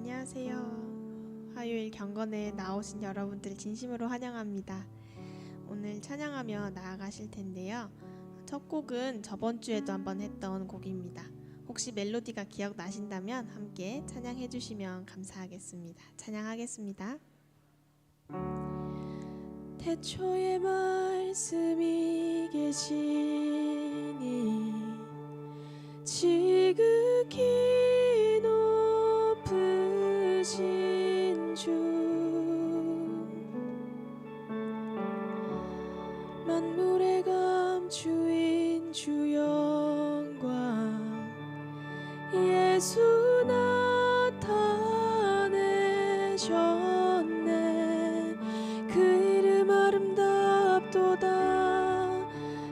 안녕하세요. 화요일 경건에 나오신 여러분들 진심으로 환영합니다. 오늘 찬양하며 나아가실 텐데요. 첫 곡은 저번 주에도 한번 했던 곡입니다. 혹시 멜로디가 기억나신다면 함께 찬양해 주시면 감사하겠습니다. 찬양하겠습니다. 태초에 말씀이 계시니 지극히 높으신 주 만물의 감추인 주 영광 예수 나타내셨네. 그 이름 아름답도다.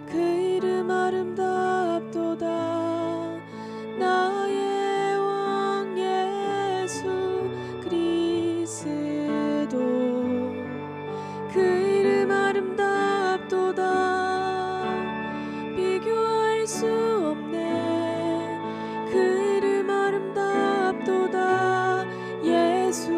그 이름 아름답도다. 나의 왕 예수 그리스도. 그 이름 아름답도다. 비교할 수 없네. 그 이름 아름답도다. 예수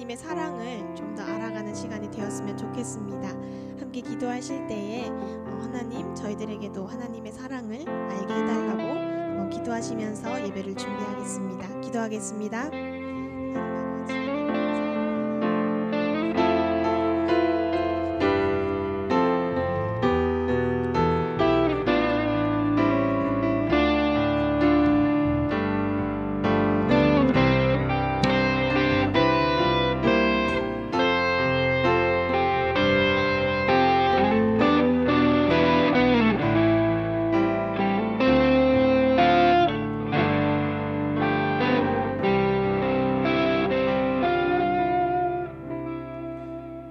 하나님의 사랑을 좀 더 알아가는 시간이 되었으면 좋겠습니다. 함께 기도하실 때에 하나님, 저희들에게도 하나님의 사랑을 알게 해달라고 기도하시면서 예배를 준비하겠습니다. 기도하겠습니다.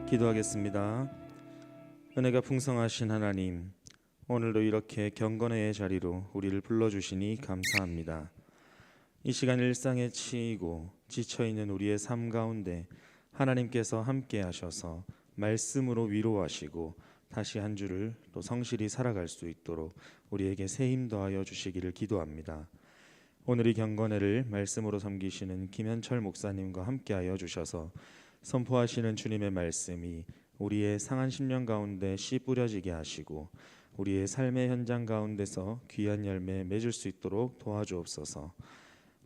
기도하겠습니다. 은혜가 풍성하신 하나님, 오늘도 이렇게 경건의 자리로 우리를 불러주시니 감사합니다. 이 시간 일상에 치이고 지쳐있는 우리의 삶 가운데 하나님께서 함께 하셔서 말씀으로 위로하시고 다시 한 주를 또 성실히 살아갈 수 있도록 우리에게 새 힘 더하여 주시기를 기도합니다. 오늘 이 경건회를 말씀으로 섬기시는 김현철 목사님과 함께하여 주셔서 선포하시는 주님의 말씀이 우리의 상한 심령 가운데 씨 뿌려지게 하시고 우리의 삶의 현장 가운데서 귀한 열매 맺을 수 있도록 도와주옵소서.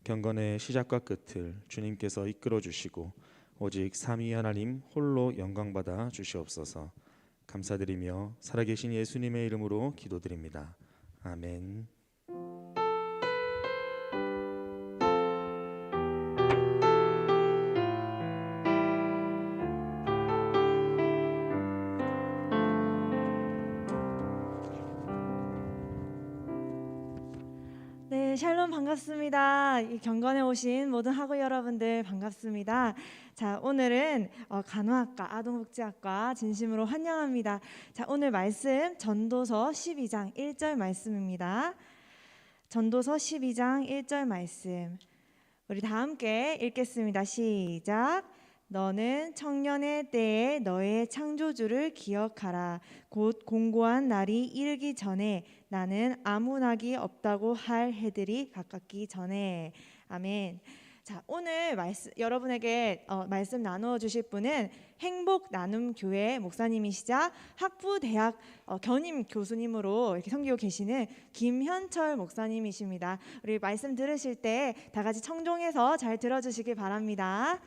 경건의 시작과 끝을 주님께서 이끌어 주시고 오직 삼위 하나님 홀로 영광받아 주시옵소서. 감사드리며 살아계신 예수님의 이름으로 기도드립니다. 아멘. 네, 샬롬 반갑습니다. 이 경건에 오신 모든 학우 여러분들 반갑습니다. 자, 오늘은 간호학과, 아동복지학과 진심으로 환영합니다. 자, 오늘 말씀 전도서 12장 1절 말씀입니다. 전도서 12장 1절 말씀. 우리 다 함께 읽겠습니다. 시작. 너는 청년의 때에 너의 창조주를 기억하라. 곧 공고한 날이 이르기 전에 나는 아무 낙이 없다고 할 해들이 가깝기 전에. 아멘. 자, 오늘 여러분에게 말씀 나누어 주실 분은 행복나눔교회 목사님이시자 학부대학 견임 교수님으로 이렇게 섬기고 계시는 김현철 목사님이십니다. 우리 말씀 들으실 때 다 같이 청종해서 잘 들어주시기 바랍니다.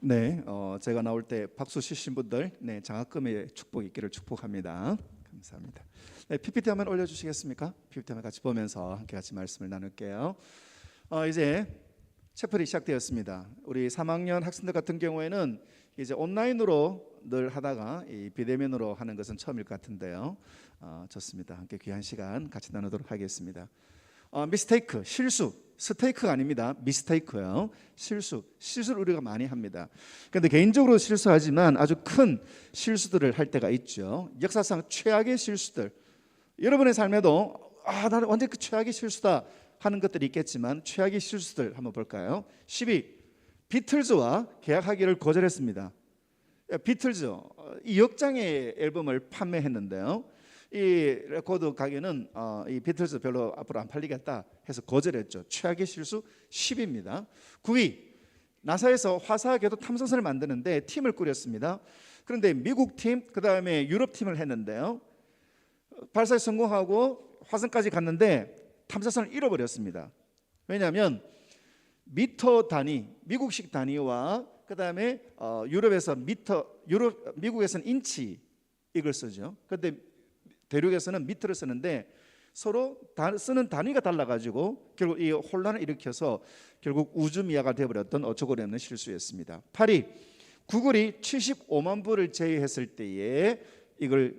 네, 제가 나올 때 박수 치신 분들, 네, 장학금의 축복 있기를 축복합니다. 감사합니다. 네, PPT 화면 올려주시겠습니까? PPT 화면 같이 보면서 함께 같이 말씀을 나눌게요. 이제 채플이 시작되었습니다. 우리 3학년 학생들 같은 경우에는 이제 온라인으로 늘 하다가 이 비대면으로 하는 것은 처음일 것 같은데요. 좋습니다. 함께 귀한 시간 같이 나누도록 하겠습니다. 미스테이크, 실수, 스테이크가 아닙니다. 미스테이크요. 실수를 우리가 많이 합니다. 그런데 개인적으로 실수하지만 아주 큰 실수들을 할 때가 있죠. 역사상 최악의 실수들, 여러분의 삶에도 나는 완전 그 최악의 실수다 하는 것들이 있겠지만 최악의 실수들 한번 볼까요? 12. 비틀즈와 계약하기를 거절했습니다. 비틀즈 이 역장의 앨범을 판매했는데요. 이 레코드 가게는 이 비틀즈 별로 앞으로 안 팔리겠다 해서 거절했죠. 최악의 실수 10입니다. 9위, 나사에서 화사 궤도 탐사선을 만드는데 팀을 꾸렸습니다. 그런데 미국 팀, 그 다음에 유럽 팀을 했는데요. 발사에 성공하고 화성까지 갔는데 탐사선을 잃어버렸습니다. 왜냐하면 미터 단위, 미국식 단위와 그 다음에 유럽에서 미국에서는 인치 이걸 쓰죠. 그런데 대륙에서는 미터를 쓰는데 서로 쓰는 단위가 달라가지고 결국 이 혼란을 일으켜서 결국 우주미아가 되어버렸던 어처구니 없는 실수였습니다. 8위, 구글이 75만 부를 제휴했을 때에 이걸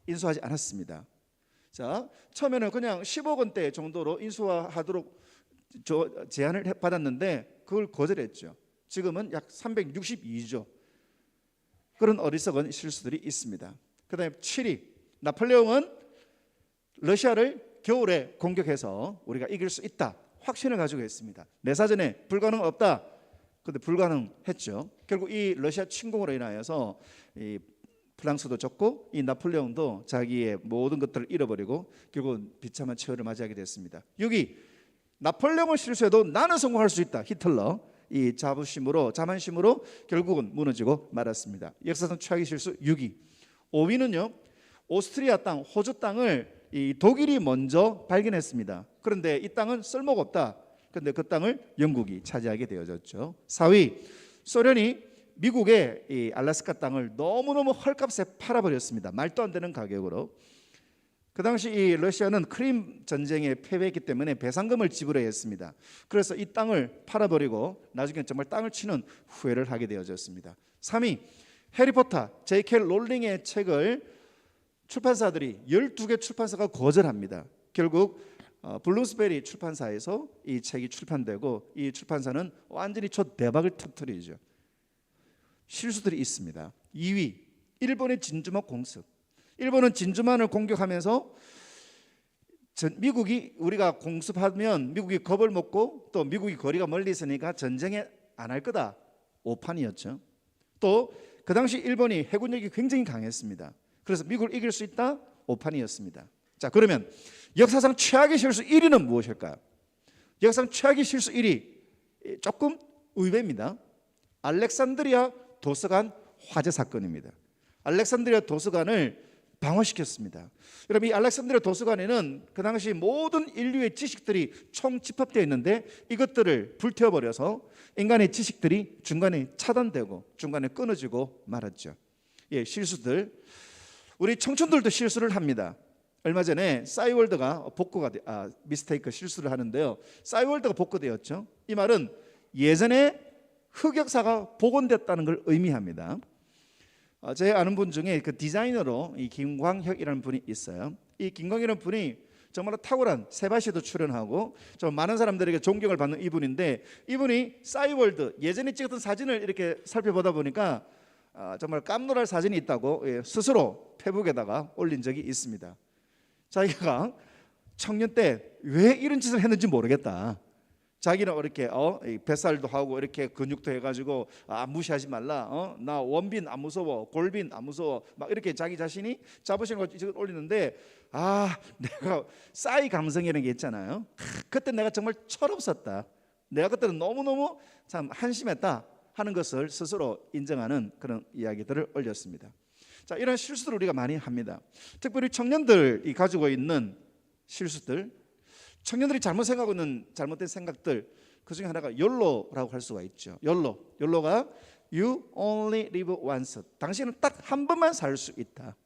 인수하지 않았습니다. 자, 처음에는 그냥 10억 원대 정도로 인수하도록 제안을 받았는데 그걸 거절했죠. 지금은 약 362조. 그런 어리석은 실수들이 있습니다. 그 다음에 7위, 나폴레옹은 러시아를 겨울에 공격해서 우리가 이길 수 있다 확신을 가지고 있습니다. 내 사전에 불가능 없다. 그런데 불가능했죠. 결국 이 러시아 침공으로 인하여서 이 프랑스도 졌고 이 나폴레옹도 자기의 모든 것들을 잃어버리고 결국은 비참한 처해를 맞이하게 됐습니다. 6위, 나폴레옹을 실수해도 나는 성공할 수 있다. 히틀러 이 자만심으로 결국은 무너지고 말았습니다. 역사상 최악의 실수 6위. 5위는요, 오스트리아 땅, 호주 땅을 이 독일이 먼저 발견했습니다. 그런데 이 땅은 쓸모가 없다. 그런데 그 땅을 영국이 차지하게 되어졌죠. 4위, 소련이 미국의 이 알래스카 땅을 너무너무 헐값에 팔아버렸습니다. 말도 안 되는 가격으로. 그 당시 이 러시아는 크림 전쟁에 패배했기 때문에 배상금을 지불해야 했습니다. 그래서 이 땅을 팔아버리고 나중에 정말 땅을 치는 후회를 하게 되어졌습니다. 3위, 해리포터 J.K. 롤링의 책을 출판사들이 12개 출판사가 거절합니다. 결국 블룸스베리 출판사에서 이 책이 출판되고 이 출판사는 완전히 초대박을 터뜨리죠. 실수들이 있습니다. 2위, 일본의 진주만 공습. 일본은 진주만을 공격하면서 미국이 우리가 공습하면 미국이 겁을 먹고 또 미국이 거리가 멀리 있으니까 전쟁에 안 할 거다. 오판이었죠. 또 그 당시 일본이 해군력이 굉장히 강했습니다. 그래서 미국을 이길 수 있다. 오판이었습니다. 자, 그러면 역사상 최악의 실수 1위는 무엇일까요? 역사상 최악의 실수 1위 조금 의외입니다. 알렉산드리아 도서관 화재 사건입니다. 알렉산드리아 도서관을 방어시켰습니다. 여러분, 이 알렉산드리아 도서관에는 그 당시 모든 인류의 지식들이 총집합되어 있는데 이것들을 불태워버려서 인간의 지식들이 중간에 차단되고 중간에 끊어지고 말았죠. 예, 실수들. 우리 청춘들도 실수를 합니다. 얼마 전에 싸이월드가 미스테이크 실수를 하는데요. 싸이월드가 복구되었죠. 이 말은 예전에 흑역사가 복원됐다는 걸 의미합니다. 제 아는 분 중에 그 디자이너로 이 김광혁이라는 분이 있어요. 이 김광혁이라는 분이 정말 탁월한 세바시도 출연하고 좀 많은 사람들에게 존경을 받는 이분인데, 이분이 싸이월드 예전에 찍었던 사진을 이렇게 살펴보다 보니까 정말 깜놀할 사진이 있다고 스스로 페북에다가 올린 적이 있습니다. 자기가 청년 때 왜 이런 짓을 했는지 모르겠다. 자기는 이렇게 뱃살도 하고 이렇게 근육도 해가지고 무시하지 말라. 나 원빈 안 무서워, 골빈 안 무서워. 막 이렇게 자기 자신이 자부심을 가지고 올리는데 내가 싸이 감성이라는 게 있잖아요. 그때 내가 정말 철없었다. 내가 그때는 너무너무 참 한심했다 하는 것을 스스로 인정하는 그런 이야기들을 올렸습니다. 자, 이런 실수들을 우리가 많이 합니다. 특별히 청년들이 가지고 있는 실수들, 청년들이 잘못 생각하고 있는 잘못된 생각들, 그 중에 하나가 YOLO라고 할 수가 있죠. YOLO가 You only live once. 당신은 딱 한 번만 살 수 있다.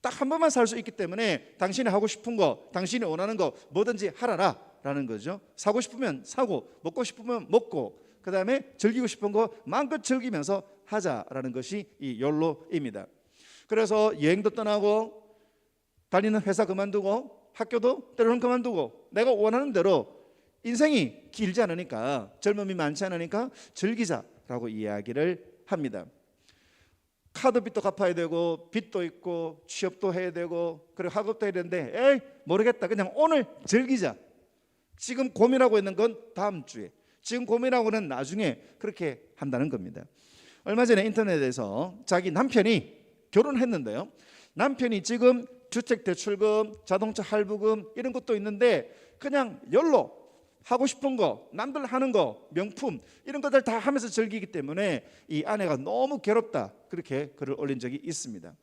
딱 한 번만 살 수 있기 때문에 당신이 하고 싶은 거, 당신이 원하는 거 뭐든지 하라라 라는 거죠. 사고 싶으면 사고, 먹고 싶으면 먹고, 그 다음에 즐기고 싶은 거 마음껏 즐기면서 하자라는 것이 이 YOLO입니다. 그래서 여행도 떠나고, 다니는 회사 그만두고, 학교도 때로는 그만두고, 내가 원하는 대로, 인생이 길지 않으니까, 젊음이 많지 않으니까 즐기자라고 이야기를 합니다. 카드빚도 갚아야 되고, 빚도 있고, 취업도 해야 되고, 그리고 학업도 해야 되는데, 에이 모르겠다, 그냥 오늘 즐기자. 지금 고민하고 있는 건 다음 주에, 지금 고민하고는 나중에, 그렇게 한다는 겁니다. 얼마 전에 인터넷에서 자기 남편이 결혼했는데요, 남편이 지금 주택대출금, 자동차 할부금 이런 것도 있는데 그냥 YOLO, 하고 싶은 거, 남들 하는 거, 명품 이런 것들 다 하면서 즐기기 때문에 이 아내가 너무 괴롭다, 그렇게 글을 올린 적이 있습니다.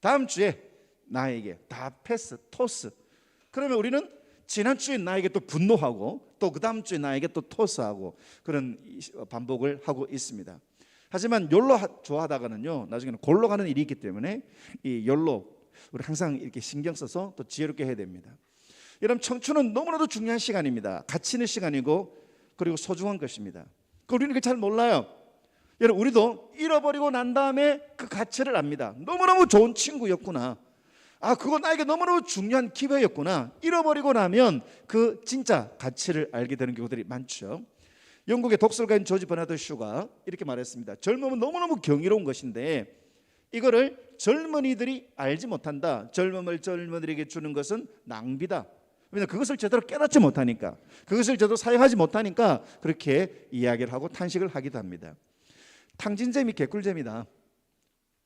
다음 주에 나에게 다 패스, 토스. 그러면 우리는 지난주에 나에게 또 분노하고, 또 그 다음 주에 나에게 또 토스하고, 그런 반복을 하고 있습니다. 하지만 YOLO 좋아하다가는요, 나중에는 골로 가는 일이 있기 때문에 이 YOLO 우리 항상 이렇게 신경 써서 또 지혜롭게 해야 됩니다. 여러분, 청춘은 너무나도 중요한 시간입니다. 가치 있는 시간이고, 그리고 소중한 것입니다. 우리는 그걸 잘 몰라요. 여러분, 우리도 잃어버리고 난 다음에 그 가치를 압니다. 너무너무 좋은 친구였구나, 그거 나에게 너무너무 중요한 기회였구나. 잃어버리고 나면 그 진짜 가치를 알게 되는 경우들이 많죠. 영국의 독설가인 조지 버나드 슈가 이렇게 말했습니다. 젊음은 너무너무 경이로운 것인데 이거를 젊은이들이 알지 못한다. 젊음을 젊은이들에게 주는 것은 낭비다. 왜냐하면 그것을 제대로 깨닫지 못하니까, 그것을 제대로 사용하지 못하니까 그렇게 이야기를 하고 탄식을 하기도 합니다. 탕진잼이 개꿀잼이다.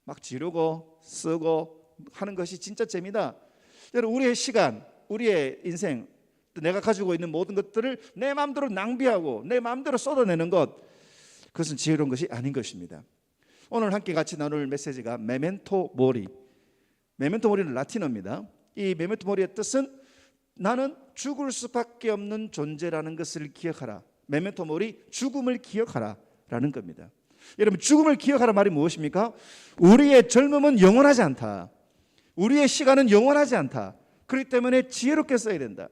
막 지르고 쓰고 하는 것이 진짜 재미다. 여러분, 우리의 시간, 우리의 인생, 내가 가지고 있는 모든 것들을 내 마음대로 낭비하고 내 마음대로 쏟아내는 것, 그것은 지혜로운 것이 아닌 것입니다. 오늘 함께 같이 나눌 메시지가 메멘토 모리. 메멘토 모리는 라틴어입니다. 이 메멘토 모리의 뜻은 나는 죽을 수밖에 없는 존재라는 것을 기억하라. 메멘토 모리, 죽음을 기억하라 라는 겁니다. 여러분, 죽음을 기억하라 말이 무엇입니까? 우리의 젊음은 영원하지 않다. 우리의 시간은 영원하지 않다. 그렇기 때문에 지혜롭게 써야 된다.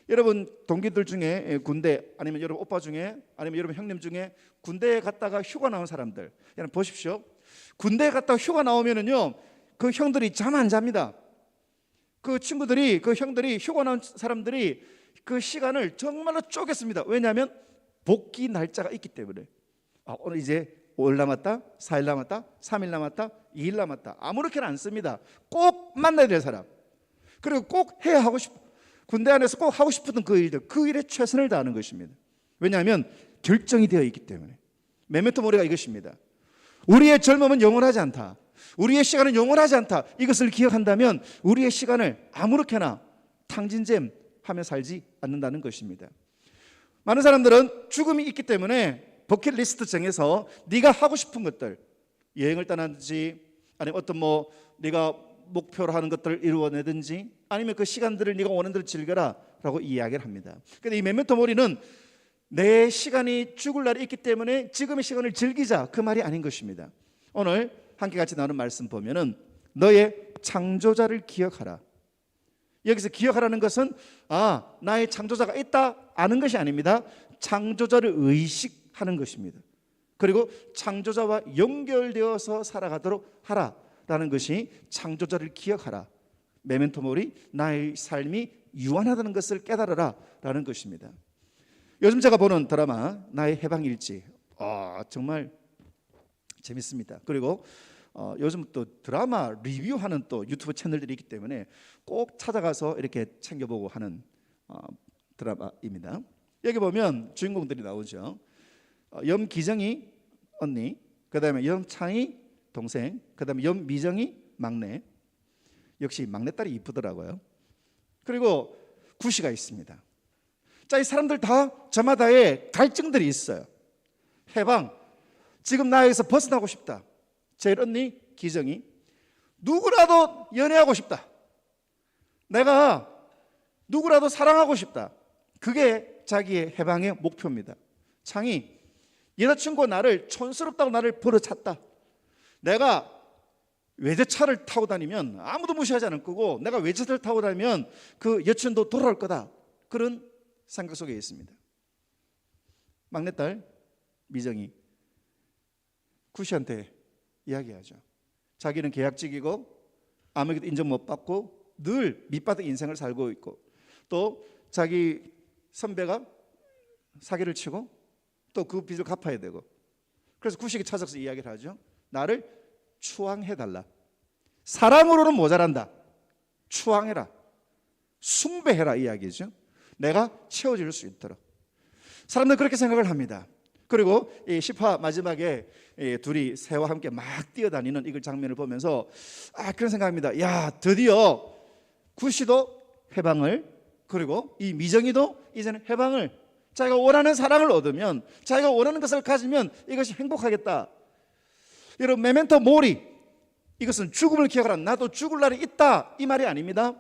여러분, 동기들 중에 군대, 아니면 여러분 오빠 중에, 아니면 여러분 형님 중에 군대에 갔다가 휴가 나온 사람들, 여러분 보십시오. 군대에 갔다가 휴가 나오면은요, 그 형들이 잠 안 잡니다. 그 친구들이, 그 형들이, 휴가 나온 사람들이 그 시간을 정말로 쪼갰습니다. 왜냐하면 복귀 날짜가 있기 때문에. 오늘 이제 5일 남았다, 4일 남았다, 3일 남았다, 2일 남았다. 아무렇게나 안 씁니다. 꼭 만나야 될 사람, 그리고 꼭 해야 하고 싶어, 군대 안에서 꼭 하고 싶었던 그 일들, 그 일에 최선을 다하는 것입니다. 왜냐하면 결정이 되어 있기 때문에. 메멘토 모리가 이것입니다. 우리의 젊음은 영원하지 않다. 우리의 시간은 영원하지 않다. 이것을 기억한다면 우리의 시간을 아무렇게나 탕진잼 하며 살지 않는다는 것입니다. 많은 사람들은 죽음이 있기 때문에 버킷리스트 정해서 네가 하고 싶은 것들, 여행을 떠나든지, 아니면 어떤 네가 목표로 하는 것들을 이루어내든지, 아니면 그 시간들을 네가 원하는 대로 즐겨라 라고 이야기를 합니다. 그런데 이 메멘토 모리는 내 시간이 죽을 날이 있기 때문에 지금의 시간을 즐기자, 그 말이 아닌 것입니다. 오늘 함께 같이 나눈 말씀 보면은 너의 창조자를 기억하라. 여기서 기억하라는 것은 나의 창조자가 있다 아는 것이 아닙니다. 창조자를 의식하는 것입니다. 그리고 창조자와 연결되어서 살아가도록 하라라는 것이 창조자를 기억하라. 메멘토 모리, 나의 삶이 유한하다는 것을 깨달아라 라는 것입니다. 요즘 제가 보는 드라마 나의 해방일지, 정말 재밌습니다. 그리고 요즘 또 드라마 리뷰하는 또 유튜브 채널들이 있기 때문에 꼭 찾아가서 이렇게 챙겨보고 하는 드라마입니다. 여기 보면 주인공들이 나오죠. 염기정이 언니, 그 다음에 염창이 동생, 그 다음에 염미정이 막내. 역시 막내딸이 이쁘더라고요. 그리고 구시가 있습니다. 자, 이 사람들 다 저마다의 갈증들이 있어요. 해방, 지금 나 여기서 벗어나고 싶다. 제일 언니 기정이 누구라도 연애하고 싶다. 내가 누구라도 사랑하고 싶다. 그게 자기의 해방의 목표입니다. 창이 여자친구가 나를 촌스럽다고 나를 버려찼다. 내가 외제차를 타고 다니면 아무도 무시하지 않을 거고, 내가 외제차를 타고 다니면 그 여친도 돌아올 거다. 그런 생각 속에 있습니다. 막내딸 미정이 구시한테 이야기하죠. 자기는 계약직이고 아무에게도 인정 못 받고 늘 밑바닥 인생을 살고 있고, 또 자기 선배가 사기를 치고 또 그 빚을 갚아야 되고, 그래서 구식이 찾아서 이야기를 하죠. 나를 추앙해달라. 사랑으로는 모자란다. 추앙해라, 숭배해라 이야기죠. 내가 채워줄 수 있도록. 사람들은 그렇게 생각을 합니다. 그리고 이 10화 마지막에 둘이 새와 함께 막 뛰어다니는 이 장면을 보면서 그런 생각합니다. 야, 드디어 구시도 해방을, 그리고 이 미정이도 이제는 해방을, 자기가 원하는 사랑을 얻으면, 자기가 원하는 것을 가지면 이것이 행복하겠다. 여러분, 메멘토 모리, 이것은 죽음을 기억하라. 나도 죽을 날이 있다, 이 말이 아닙니다.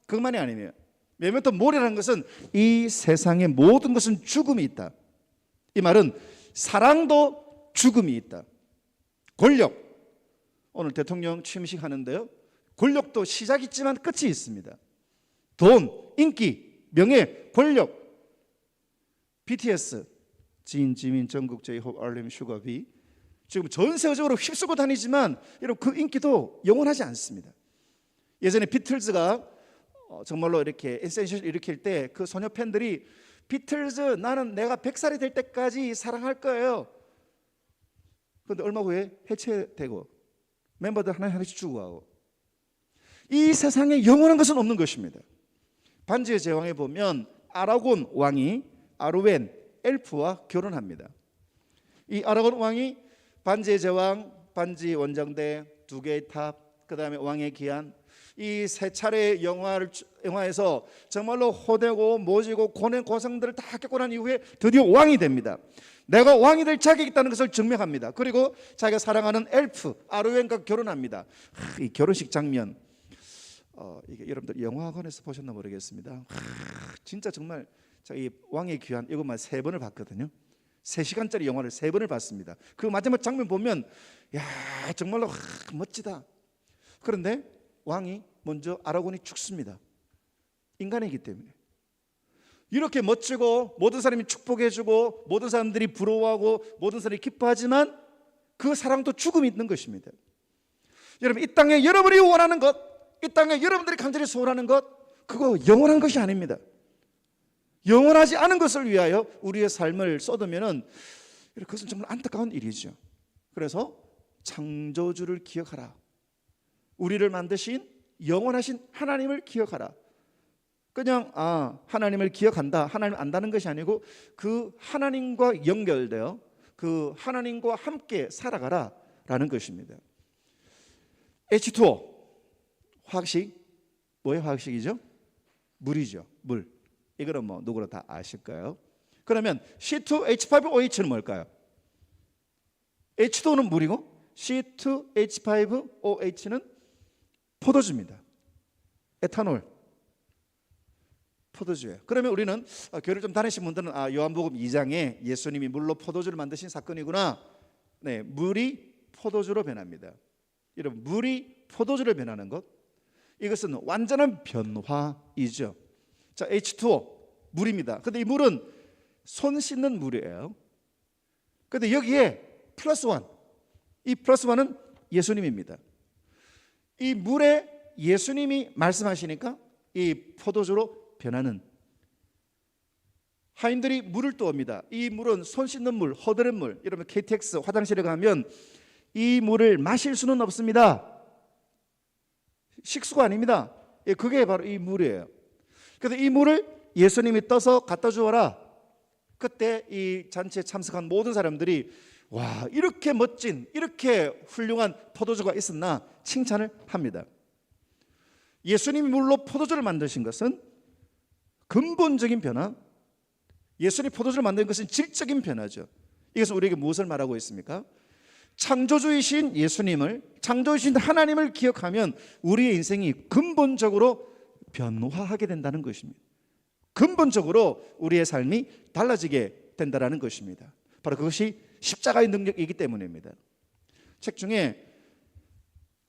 그것만이 아니에요. 메멘토 모리라는 것은 이 세상의 모든 것은 죽음이 있다. 이 말은 사랑도 죽음이 있다. 권력, 오늘 대통령 취임식 하는데요, 권력도 시작이 있지만 끝이 있습니다. 돈, 인기, 명예, 권력. BTS, 진, 지민, 정국, 제이홉, 알림, 슈가비, 지금 전 세계적으로 휩쓸고 다니지만 여러분, 그 인기도 영원하지 않습니다. 예전에 비틀즈가 정말로 이렇게 엔센시를 일으킬 때 그 소녀 팬들이 비틀즈 나는 내가 100살이 될 때까지 사랑할 거예요. 그런데 얼마 후에 해체되고 멤버들 하나씩 죽어가고, 이 세상에 영원한 것은 없는 것입니다. 반지의 제왕에 보면 아라곤 왕이 아르웬 엘프와 결혼합니다. 이 아라곤 왕이 반지의 제왕, 반지 원정대, 두 개의 탑, 그 다음에 왕의 기한, 이 세 차례의 영화에서 정말로 호되고 모지고 고낸 고생들을 다 겪고 난 이후에 드디어 왕이 됩니다. 내가 왕이 될 자격이 있다는 것을 증명합니다. 그리고 자기가 사랑하는 엘프 아르웬과 결혼합니다. 이 결혼식 장면, 이게 여러분들 영화관에서 보셨나 모르겠습니다. 진짜 정말 이 왕의 귀한 이것만 3번을 봤거든요. 3시간짜리 영화를 3번을 봤습니다. 그 마지막 장면 보면 야 정말로 멋지다. 그런데 왕이 먼저 아라곤이 죽습니다. 인간이기 때문에. 이렇게 멋지고 모든 사람이 축복해주고 모든 사람들이 부러워하고 모든 사람이 기뻐하지만 그 사랑도 죽음이 있는 것입니다. 여러분, 이 땅에 여러분이 원하는 것, 이 땅에 여러분들이 간절히 소원하는 것, 그거 영원한 것이 아닙니다. 영원하지 않은 것을 위하여 우리의 삶을 쏟으면은 그것은 정말 안타까운 일이죠. 그래서 창조주를 기억하라. 우리를 만드신 영원하신 하나님을 기억하라. 그냥 하나님을 기억한다, 하나님 안다는 것이 아니고 그 하나님과 연결되어 그 하나님과 함께 살아가라라는 것입니다. H2O 화학식, 뭐의 화학식이죠? 물이죠. 물. 이거는 뭐 누구나 다 아실 거예요. 그러면 C2H5OH는 뭘까요? H2O는 물이고 C2H5OH는 포도주입니다. 에탄올, 포도주예요. 그러면 우리는 교회를 좀 다니신 분들은 요한복음 2장에 예수님이 물로 포도주를 만드신 사건이구나. 네, 물이 포도주로 변합니다. 여러분, 물이 포도주로 변하는 것, 이것은 완전한 변화이죠. 자, H2O 물입니다. 근데 이 물은 손 씻는 물이에요. 근데 여기에 플러스 원, 이 플러스 원은 예수님입니다. 이 물에 예수님이 말씀하시니까 이 포도주로 변하는, 하인들이 물을 떠옵니다. 이 물은 손 씻는 물, 허드렛 물. 여러분 KTX 화장실에 가면 이 물을 마실 수는 없습니다. 식수가 아닙니다. 그게 바로 이 물이에요. 그래서 이 물을 예수님이 떠서 갖다 주어라. 그때 이 잔치에 참석한 모든 사람들이 와, 이렇게 멋진, 이렇게 훌륭한 포도주가 있었나 칭찬을 합니다. 예수님이 물로 포도주를 만드신 것은 근본적인 변화, 예수님이 포도주를 만든 것은 질적인 변화죠. 이것은 우리에게 무엇을 말하고 있습니까? 창조주이신 예수님을, 창조주이신 하나님을 기억하면 우리의 인생이 근본적으로 변화하게 된다는 것입니다. 근본적으로 우리의 삶이 달라지게 된다는 것입니다. 바로 그것이 십자가의 능력이기 때문입니다. 책 중에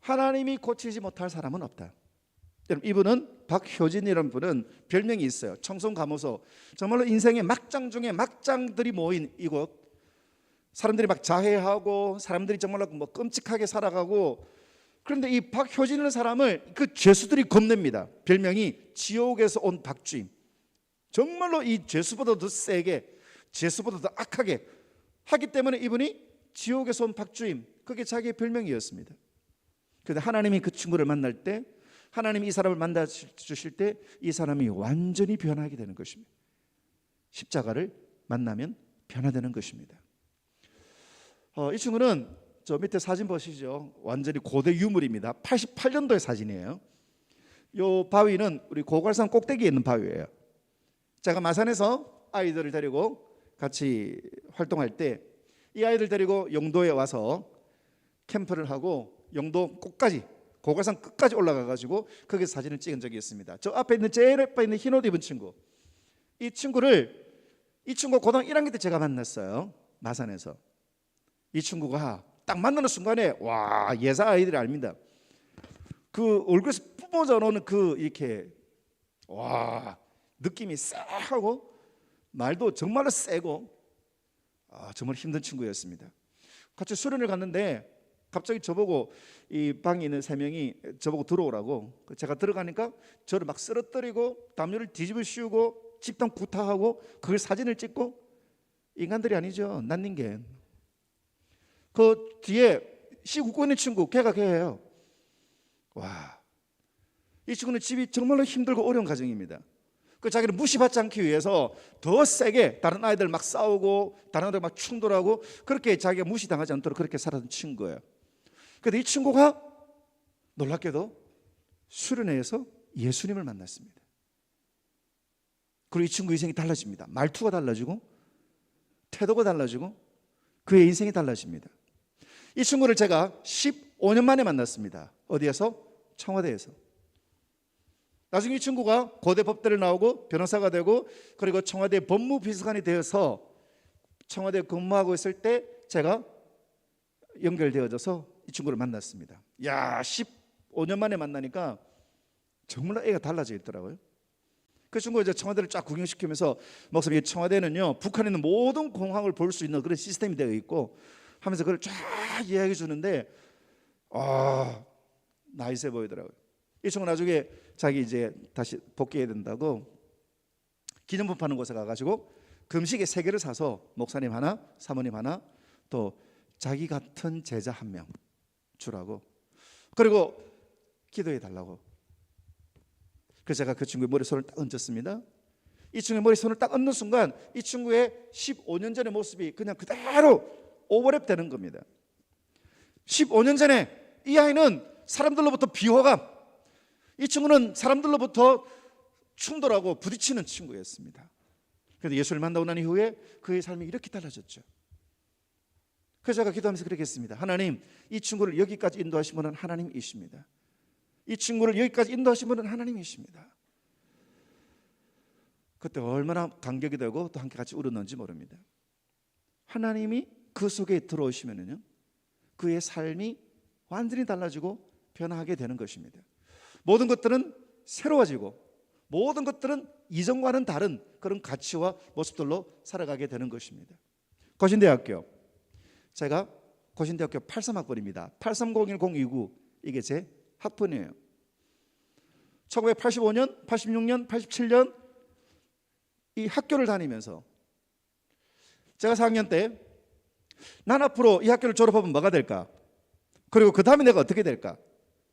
하나님이 고치지 못할 사람은 없다. 여러분, 이분은 박효진이라는 분은 별명이 있어요. 청송감호소. 정말로 인생의 막장 중에 막장들이 모인 이곳. 사람들이 막 자해하고 사람들이 정말로 뭐 끔찍하게 살아가고, 그런데 이 박효진이라는 사람을 그 죄수들이 겁냅니다. 별명이 지옥에서 온 박주임. 정말로 이 죄수보다 더 세게, 죄수보다 더 악하게 하기 때문에 이분이 지옥에서 온 박주임, 그게 자기의 별명이었습니다. 그런데 하나님이 그 친구를 만날 때, 하나님이 이 사람을 만나 주실 때 이 사람이 완전히 변하게 되는 것입니다. 십자가를 만나면 변화되는 것입니다. 이 친구는 저 밑에 사진 보시죠. 완전히 고대 유물입니다. 88년도의 사진이에요. 이 바위는 우리 고갈산 꼭대기에 있는 바위예요. 제가 마산에서 아이들을 데리고 같이 활동할 때 이 아이들 데리고 영도에 와서 캠프를 하고 영도 끝까지, 고갈산 끝까지 올라가 가지고 거기서 사진을 찍은 적이 있습니다. 저 앞에 있는 제일 앞에 있는 흰 옷 입은 친구, 이 친구 고등학교 1학년 때 제가 만났어요. 마산에서. 이 친구가 딱 만나는 순간에 와, 예사 아이들이 아닙니다. 그 얼굴에서 뿜어져 나오는 그 이렇게 와, 느낌이 쎄하고 말도 정말로 세고 정말 힘든 친구였습니다. 같이 수련을 갔는데 갑자기 저보고, 이 방에 있는 3명이 저보고 들어오라고, 제가 들어가니까 저를 막 쓰러뜨리고 담요를 뒤집어 씌우고 집단 구타하고 그걸 사진을 찍고, 인간들이 아니죠. 난닝겐. 그 뒤에 시 웃고 있는 친구, 걔가 걔예요. 와, 이 친구는 집이 정말로 힘들고 어려운 가정입니다. 그 자기를 무시받지 않기 위해서 더 세게 다른 아이들 막 싸우고 다른 아이들 막 충돌하고 그렇게 자기가 무시당하지 않도록 그렇게 살았던 친구예요. 그런데 이 친구가 놀랍게도 수련회에서 예수님을 만났습니다. 그리고 이 친구 인생이 달라집니다. 말투가 달라지고 태도가 달라지고 그의 인생이 달라집니다. 이 친구를 제가 15년 만에 만났습니다. 어디에서? 청와대에서. 나중에 이 친구가 고대 법대를 나오고 변호사가 되고 그리고 청와대 법무비서관이 되어서 청와대에 근무하고 있을 때 제가 연결되어져서 이 친구를 만났습니다. 야, 15년 만에 만나니까 정말 애가 달라져 있더라고요. 그 친구가 이제 청와대를 쫙 구경시키면서 목사님, 이 청와대는요 북한에 있는 모든 공항을 볼 수 있는 그런 시스템이 되어 있고 하면서 그걸 쫙 이야기해 주는데 나이세 보이더라고요. 이 친구 나중에 자기 이제 다시 복귀해야 된다고 기념품 파는 곳에 가가지고 금식에 3개를 사서 목사님 하나, 사모님 하나, 또 자기 같은 제자 1명 주라고, 그리고 기도해 달라고. 그래서 제가 그 친구의 머리에 손을 딱 얹었습니다. 이 친구의 머리에 손을 딱 얹는 순간 이 친구의 15년 전의 모습이 그냥 그대로 오버랩 되는 겁니다. 15년 전에 이 아이는 사람들로부터 비호감, 이 친구는 사람들로부터 충돌하고 부딪히는 친구였습니다. 그런데 예수를 만나고 난 이후에 그의 삶이 이렇게 달라졌죠. 그래서 제가 기도하면서 그렇게 했습니다. 하나님, 이 친구를 여기까지 인도하신 분은 하나님이십니다. 이 친구를 여기까지 인도하신 분은 하나님이십니다. 그때 얼마나 감격이 되고 또 함께 같이 울었는지 모릅니다. 하나님이 그 속에 들어오시면은요 그의 삶이 완전히 달라지고 변화하게 되는 것입니다. 모든 것들은 새로워지고 모든 것들은 이전과는 다른 그런 가치와 모습들로 살아가게 되는 것입니다. 고신대학교, 제가 고신대학교 83학번입니다. 8301-029 이게 제 학번이에요. 1985년, 86년, 87년 이 학교를 다니면서 제가 4학년 때 난 앞으로 이 학교를 졸업하면 뭐가 될까? 그리고 그 다음에 내가 어떻게 될까?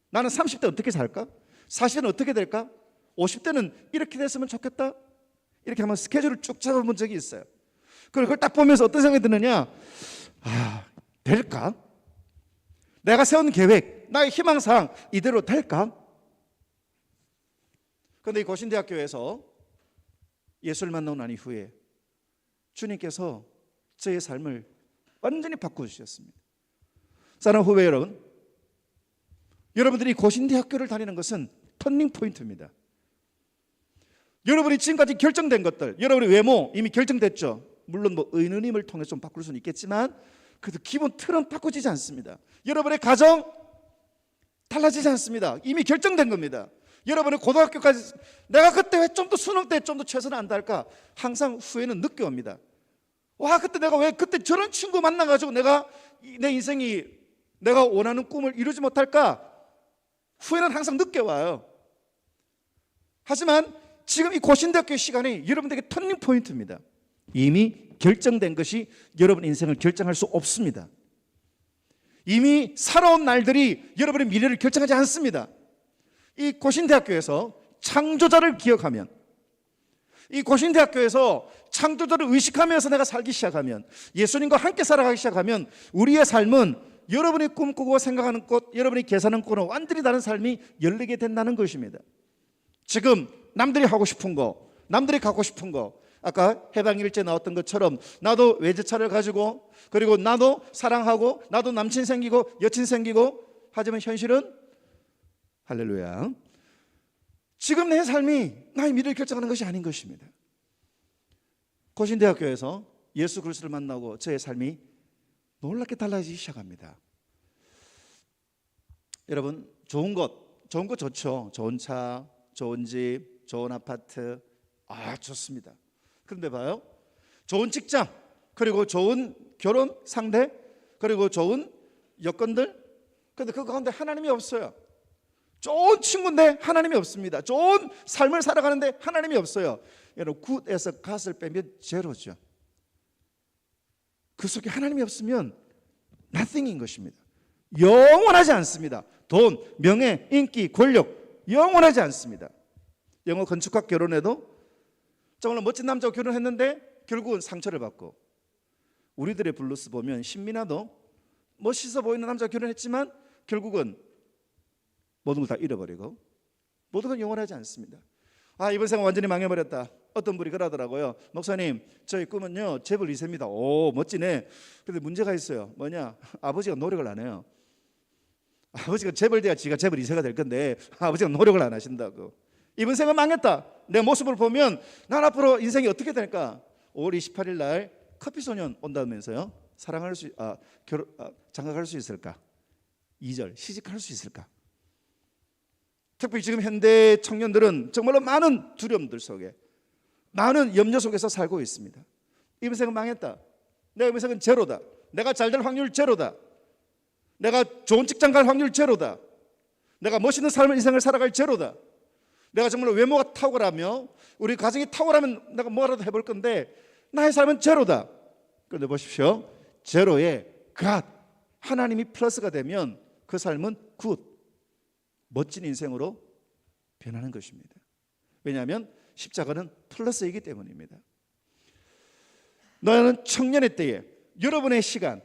나는 30대 어떻게 살까? 40대는 어떻게 될까? 50대는 이렇게 됐으면 좋겠다. 이렇게 한번 스케줄을 쭉 잡아본 적이 있어요. 그걸 딱 보면서 어떤 생각이 드느냐? 될까? 내가 세운 계획, 나의 희망사항 이대로 될까? 그런데 이 고신대학교에서 예수를 만나고 난 이후에 주님께서 저의 삶을 완전히 바꿔주셨습니다. 사랑하는 후배 여러분, 여러분들이 고신대학교를 다니는 것은 터닝 포인트입니다. 여러분이 지금까지 결정된 것들, 여러분의 외모 이미 결정됐죠. 물론 뭐 의느님을 통해 좀 바꿀 수는 있겠지만 그래도 기본 틀은 바꾸지지 않습니다. 여러분의 가정 달라지지 않습니다. 이미 결정된 겁니다. 여러분의 고등학교까지 내가 그때 왜 좀 더 수능 때 좀 더 최선을 안 다할까? 항상 후회는 늦게 옵니다. 와, 그때 내가 왜 그때 저런 친구 만나가지고 내가 내 인생이 내가 원하는 꿈을 이루지 못할까? 후회는 항상 늦게 와요. 하지만 지금 이 고신대학교 시간이 여러분들에게 터닝 포인트입니다. 이미 결정된 것이 여러분 인생을 결정할 수 없습니다. 이미 살아온 날들이 여러분의 미래를 결정하지 않습니다. 이 고신대학교에서 창조자를 기억하면, 이 고신대학교에서 창조자를 의식하면서 내가 살기 시작하면, 예수님과 함께 살아가기 시작하면 우리의 삶은 여러분이 꿈꾸고 생각하는 것, 여러분이 계산하는 것과 완전히 다른 삶이 열리게 된다는 것입니다. 지금 남들이 하고 싶은 거, 남들이 갖고 싶은 거, 아까 해방 일제 나왔던 것처럼 나도 외제차를 가지고, 그리고 나도 사랑하고, 나도 남친 생기고 여친 생기고, 하지만 현실은 할렐루야, 지금 내 삶이 나의 미래를 결정하는 것이 아닌 것입니다. 고신대학교에서 예수 그리스도를 만나고 저의 삶이 놀랍게 달라지기 시작합니다. 여러분, 좋은 것 좋죠. 좋은 차, 좋은 집, 좋은 아파트, 좋습니다. 그런데 봐요, 좋은 직장, 그리고 좋은 결혼 상대, 그리고 좋은 여건들, 그런데 그 가운데 하나님이 없어요. 좋은 친구인데 하나님이 없습니다. 좋은 삶을 살아가는데 하나님이 없어요. 여러분, 굿에서 갓을 빼면 제로죠. 그 속에 하나님이 없으면 nothing인 것입니다. 영원하지 않습니다. 돈, 명예, 인기, 권력 영원하지 않습니다. 영어 건축학 결혼에도 정말 멋진 남자와 결혼했는데 결국은 상처를 받고, 우리들의 블루스 보면 신민아도 멋있어 보이는 남자와 결혼했지만 결국은 모든 걸 다 잃어버리고, 모든 건 영원하지 않습니다. 이번 생은 완전히 망해버렸다. 어떤 분이 그러더라고요. 목사님, 저희 꿈은요 재벌 2세입니다. 오, 멋지네. 근데 문제가 있어요. 뭐냐? 아버지가 노력을 안 해요. 아버지가 재벌 돼야 지가 재벌 2세가 될 건데 아버지가 노력을 안 하신다고. 이번 생은 망했다. 내 모습을 보면 난 앞으로 인생이 어떻게 될까? 5월 28일 날 커피소년 온다면서요. 장가갈 수 있을까? 2절, 시집갈 수 있을까? 특별히 지금 현대 청년들은 정말로 많은 두려움들 속에, 많은 염려 속에서 살고 있습니다. 이번 생은 망했다. 내 이번 생은 제로다. 내가 잘 될 확률 제로다. 내가 좋은 직장 갈 확률 제로다. 내가 멋있는 삶을 인생을 살아갈 제로다. 내가 정말 외모가 탁월하며 우리 가정이 탁월하면 내가 뭐라도 해볼 건데 나의 삶은 제로다. 그런데 보십시오. 제로에 God, 하나님이 플러스가 되면 그 삶은 굿, 멋진 인생으로 변하는 것입니다. 왜냐하면 십자가는 플러스이기 때문입니다. 너는 청년의 때에, 여러분의 시간,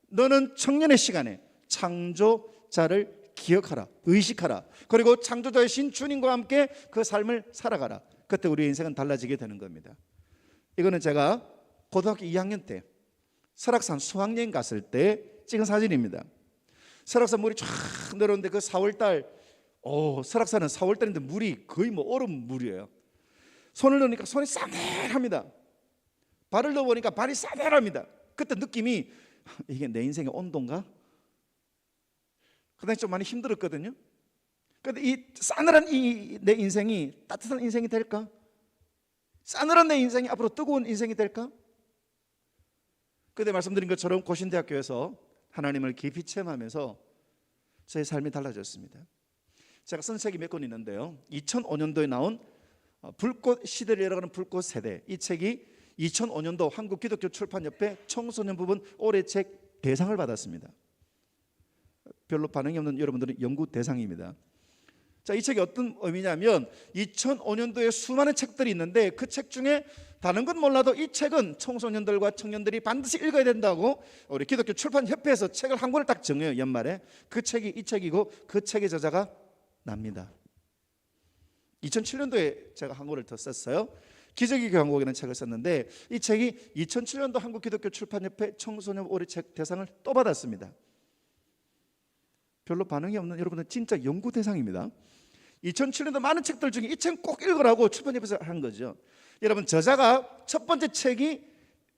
너는 청년의 시간에 창조자를 기억하라, 의식하라. 그리고 창조자이신 주님과 함께 그 삶을 살아가라. 그때 우리의 인생은 달라지게 되는 겁니다. 이거는 제가 고등학교 2학년 때 설악산 수학여행 갔을 때 찍은 사진입니다. 설악산 물이 쫙 내려오는데 그 4월달, 설악산은 4월달인데 물이 거의 얼음 물이에요. 손을 넣으니까 손이 싸늘합니다. 발을 넣어보니까 발이 싸늘합니다. 그때 느낌이 이게 내 인생의 온도인가? 그 당시 좀 많이 힘들었거든요. 그런데 이 싸늘한 내 인생이 따뜻한 인생이 될까? 싸늘한 내 인생이 앞으로 뜨거운 인생이 될까? 그때 말씀드린 것처럼 고신대학교에서 하나님을 깊이 체험하면서 제 삶이 달라졌습니다. 제가 쓴 책이 몇 권 있는데요. 2005년도에 나온 불꽃 시대를 열어가는 불꽃 세대, 이 책이 2005년도 한국기독교 출판협회 청소년 부분 올해 책 대상을 받았습니다. 별로 반응이 없는 여러분들은 연구 대상입니다. 자, 이 책이 어떤 의미냐면 2005년도에 수많은 책들이 있는데 그 책 중에 다른 건 몰라도 이 책은 청소년들과 청년들이 반드시 읽어야 된다고 우리 기독교 출판협회에서 책을 한 권을 딱 정해요. 연말에 그 책이 이 책이고 그 책의 저자가 납니다. 2007년도에 제가 한 권을 더 썼어요. 기적의 교환곡이라는 책을 썼는데 이 책이 2007년도 한국기독교 출판협회 청소년 올해 책 대상을 또 받았습니다. 별로 반응이 없는 여러분은 진짜 연구 대상입니다. 2007년도 많은 책들 중에 이 책 꼭 읽으라고 출판협회에서 한 거죠. 여러분, 저자가 첫 번째 책이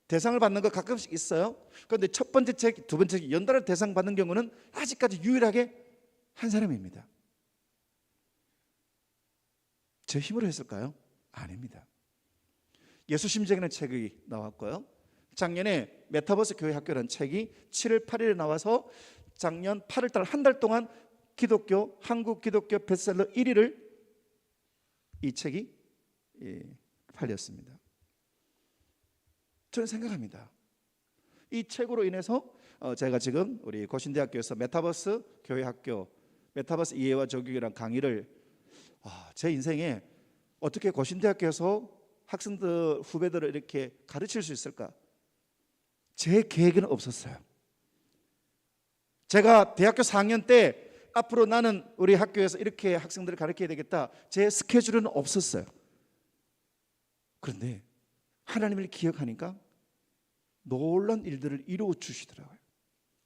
대상을 받는 거 가끔씩 있어요. 그런데 첫 번째 책, 두 번째 책 연달아 대상 받는 경우는 아직까지 유일하게 한 사람입니다. 제 힘으로 했을까요? 아닙니다. 예수심정이라는 책이 나왔고요. 작년에 메타버스 교회 학교라는 책이 7월 8일에 나와서 작년 8월 달 한 달 동안 한국 기독교 베스트셀러 1위를 이 책이 팔렸습니다. 저는 생각합니다. 이 책으로 인해서 제가 지금 우리 고신대학교에서 메타버스 교회 학교 메타버스 이해와 적용이라는 강의를 제 인생에 어떻게 고신대학교에서 학생들 후배들을 이렇게 가르칠 수 있을까? 제 계획에는 없었어요. 제가 대학교 4학년 때 앞으로 나는 우리 학교에서 이렇게 학생들을 가르쳐야 되겠다, 제 스케줄은 없었어요. 그런데 하나님을 기억하니까 놀라운 일들을 이루어 주시더라고요.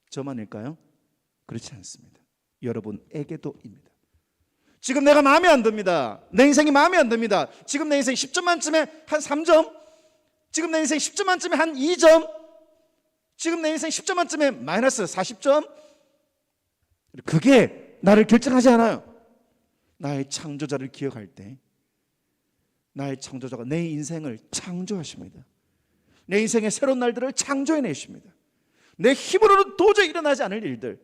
저만일까요? 그렇지 않습니다. 여러분에게도입니다. 지금 내가 마음에 안 듭니다. 내 인생이 마음에 안 듭니다. 지금 내 인생 10점 만점에 한 3점, 지금 내 인생 10점 만점에 한 2점, 지금 내 인생 10점 만점에 마이너스 40점, 그게 나를 결정하지 않아요. 나의 창조자를 기억할 때 나의 창조자가 내 인생을 창조하십니다. 내 인생의 새로운 날들을 창조해내십니다. 내 힘으로는 도저히 일어나지 않을 일들,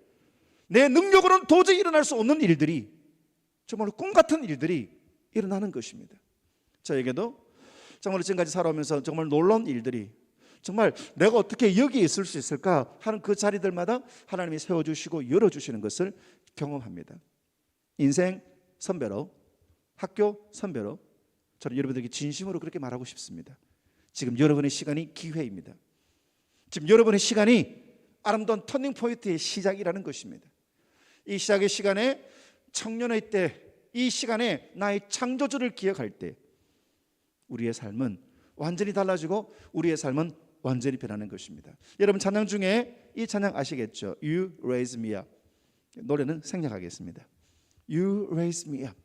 내 능력으로는 도저히 일어날 수 없는 일들이, 정말 꿈같은 일들이 일어나는 것입니다. 저에게도 정말 지금까지 살아오면서 정말 놀라운 일들이, 정말 내가 어떻게 여기에 있을 수 있을까 하는 그 자리들마다 하나님이 세워주시고 열어주시는 것을 경험합니다. 인생 선배로, 학교 선배로, 저는 여러분들에게 진심으로 그렇게 말하고 싶습니다. 지금 여러분의 시간이 기회입니다. 지금 여러분의 시간이 아름다운 터닝 포인트의 시작이라는 것입니다. 이 시작의 시간에 청년의 때, 이 시간에 나의 창조주를 기억할 때 우리의 삶은 완전히 달라지고 우리의 삶은 완전히 변하는 것입니다. 여러분 찬양 중에 이 찬양 아시겠죠? You raise me up. 노래는 생략하겠습니다. You raise me up.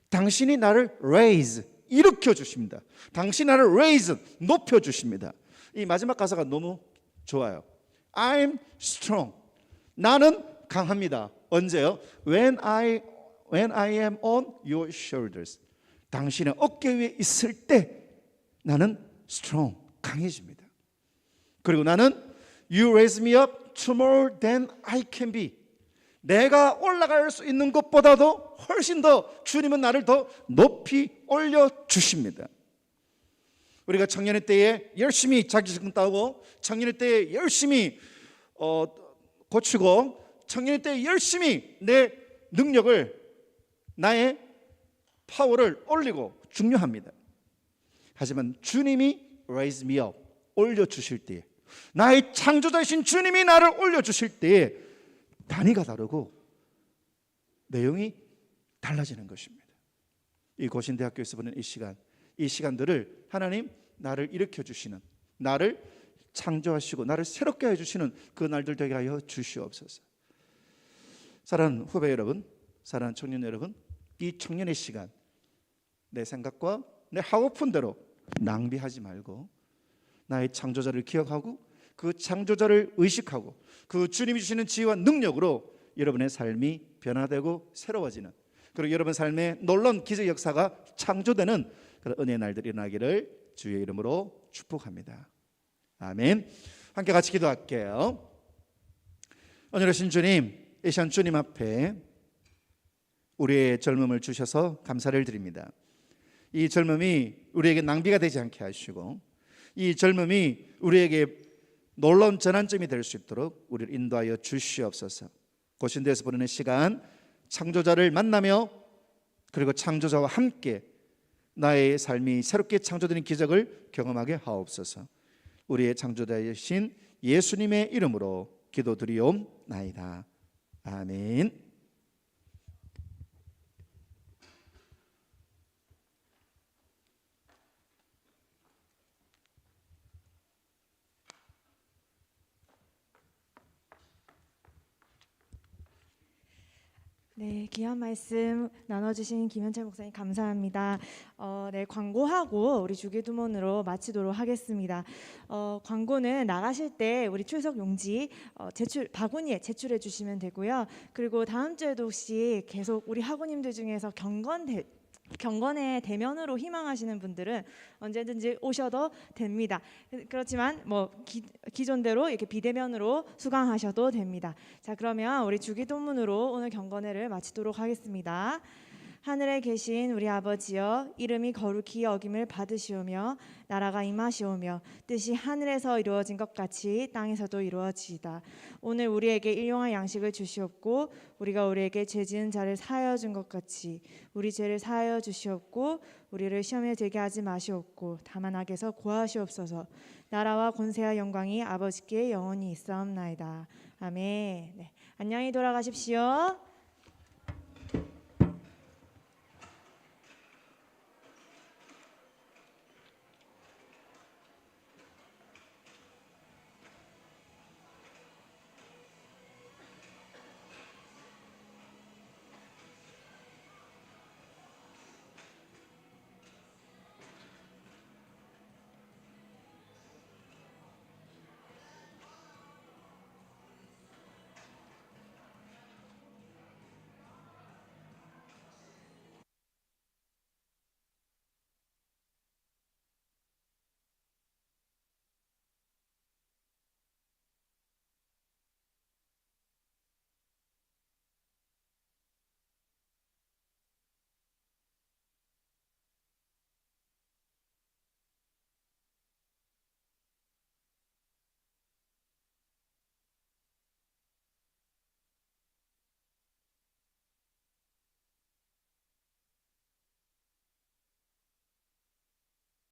당신이 나를 raise, 일으켜 주십니다. 당신이 나를 raise, 높여 주십니다. 이 마지막 가사가 너무 좋아요. I'm strong. 나는 강합니다. 언제요? When I am on your shoulders. 당신의 어깨 위에 있을 때 나는 strong, 강해집니다. 그리고 나는 You raise me up to more than I can be. 내가 올라갈 수 있는 것보다도 훨씬 더 주님은 나를 더 높이 올려주십니다. 우리가 청년의 때에 열심히 자기증 따고 청년의 때에 열심히 고치고 청년의 때에 열심히 내 능력을 나의 파워를 올리고 중요합니다. 하지만 주님이 raise me up 올려주실 때에 나의 창조자이신 주님이 나를 올려주실 때에 단위가 다르고 내용이 달라지는 것입니다. 이 고신대학교에서 보낸 이 시간들을 하나님 나를 일으켜 주시는, 나를 창조하시고 나를 새롭게 해주시는 그 날들 되게 하여 주시옵소서. 사랑하는 후배 여러분, 사랑하는 청년 여러분, 이 청년의 시간 내 생각과 내 하고픈 대로 낭비하지 말고 나의 창조자를 기억하고 그 창조자를 의식하고 그 주님이 주시는 지혜와 능력으로 여러분의 삶이 변화되고 새로워지는, 그리고 여러분 삶에 놀라운 기적 역사가 창조되는 그런 은혜의 날들이 일어나기를 주의 이름으로 축복합니다. 아멘. 함께 같이 기도할게요. 오늘의 주님, 이 시간 주님 앞에 우리의 젊음을 주셔서 감사를 드립니다. 이 젊음이 우리에게 낭비가 되지 않게 하시고 이 젊음이 우리에게 놀라운 전환점이 될 수 있도록 우리를 인도하여 주시옵소서. 고신대에서 보내는 시간 창조자를 만나며 그리고 창조자와 함께 나의 삶이 새롭게 창조되는 기적을 경험하게 하옵소서. 우리의 창조자이신 예수님의 이름으로 기도드리옵나이다. 아멘. 네, 귀한 말씀 나눠주신 김현철 목사님 감사합니다. 네, 광고하고 우리 주기도문으로 마치도록 하겠습니다. 광고는 나가실 때 우리 출석 용지 바구니에 제출해 주시면 되고요. 그리고 다음 주에도 혹시 계속 우리 학우님들 중에서 경건의 대면으로 희망하시는 분들은 언제든지 오셔도 됩니다. 그렇지만 기존대로 이렇게 비대면으로 수강하셔도 됩니다. 자, 그러면 우리 주기도문으로 오늘 경건회를 마치도록 하겠습니다. 하늘에 계신 우리 아버지여, 이름이 거룩히 여김을 받으시오며 나라가 임하시오며 뜻이 하늘에서 이루어진 것 같이 땅에서도 이루어지이다. 오늘 우리에게 일용할 양식을 주시옵고 우리가 우리에게 죄 지은 자를 사하여 준 것 같이 우리 죄를 사하여 주시옵고 우리를 시험에 들게 하지 마시옵고 다만 악에서 구하시옵소서. 나라와 권세와 영광이 아버지께 영원히 있사옵나이다. 아멘. 네, 안녕히 돌아가십시오.